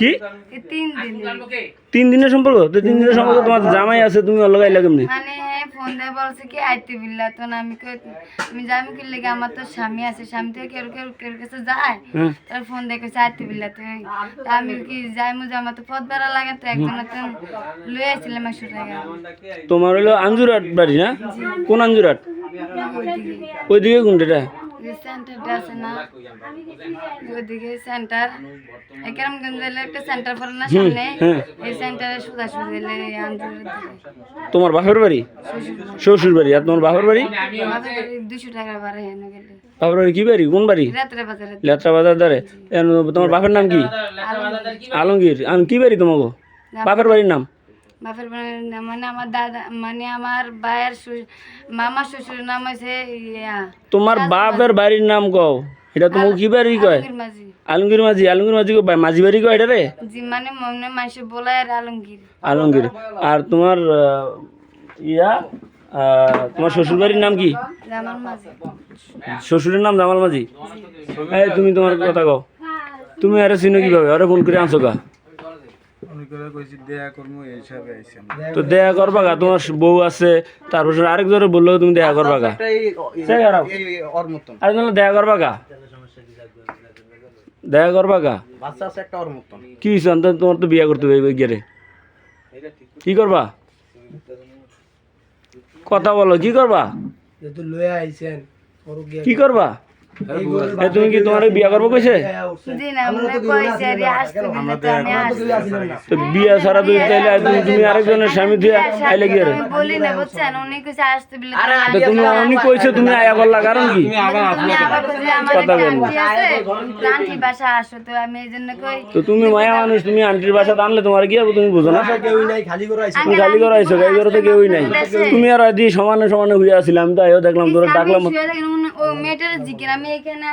কি এই 3 দিন 3 দিনের সম্পর্ক? তো 3 দিনের সম্পর্ক তোমার জামাই আছে, তুমি ওর লগে আইলা কেমনে? মানে ফোন দিয়ে বলছে কি আইতে বিল্লা, তো আমি আমি যাবো কি লেগে, আমার তো স্বামী আছে, স্বামী থেকে কেউ কাছে যায়, তার ফোন দিয়ে কইছে আইতে বিল্লা, তো আমি কি যাইমু, আমার তো পথ বেড়া লাগে, তো একজন লয়ে আসছিলাম 100 টাকা। তোমার হলো আঞ্জুরাট বাড়ি না? কোন আঞ্জুরাট? ওইদিকে কোনটা? সেন্টারটা আছে না ওইদিকে সেন্টার, কেরামগঞ্জের একটা সেন্টার পড়ে না সামনে, এই সেন্টারে সোজাসুজি তোমার বাপের বাড়ি? শ্বশুর বাড়ি। আর তোমার বাপের বাড়ি? 200 টাকা ভাড়া এনে গেলে। বাপের বাড়ি কি বাড়ি? কোন বাড়ি? লেত্রা বাজার ধারে। তোমার বাপের নাম কি? আলমগীর। আর কি বাড়ি তোমাকে? বাপের বাড়ির নাম? বাপের বাড়ির নাম মানে আমার দাদা, মানে আমার ভাইয়ের মামা শ্বশুরের নাম হয়েছে তোমার বাপের বাড়ির নাম কও, এটা তোমাকে কি বাড়ি কয়? আলমগীর মাঝি। আলমগীর মাঝি মাঝি বাড়ি কয় এটা রে? জি, মানে মনে মাসে বলায় আর আলমগীর। আলমগীর। আর তোমার তোমার শ্বশুর বাড়ির নাম কি? জামাল মাঝি। শ্বশুরের নাম জামাল মাঝি। এই তুমি তোমার কথা কও, তুমি আরে চিনো কিভাবে? আরে ফোন করে আনছো কা? তো দেখা করবা গা, তোমার বউ আছে, তারপর আরেকজনে বললো তুমি দেখা করবা গা, আরেকজন দেখা করবা গা, দেখা করবা গা। কি তোমার তো বিয়া করতে হবে গেলে, কি করবা? কথা বলো, কি করবা? কি করবা? তুমি কি তোমার বিয়া করবো কইছে? বিয়া ছাড়া তুমি আরেকজনের স্বামী দিয়ে আইলে কি? তুমি অনেক কইছো, তুমি আয়া বললা কারণ কি? কথা বল। তো তুমি মায়া মানুষ, তুমি আন্টির বাসা আনলে তোমার কি হবে? তুমি বুঝো না? তুমি খালি করে আইছো, গাই করে তো কেউই নাই। তুমি আর সমানে সমানে হইয়া আসলে, আমি তো দেখলাম তোরা ডাকলাম। মেয়েটার জিজ্ঞেস আমি এখানে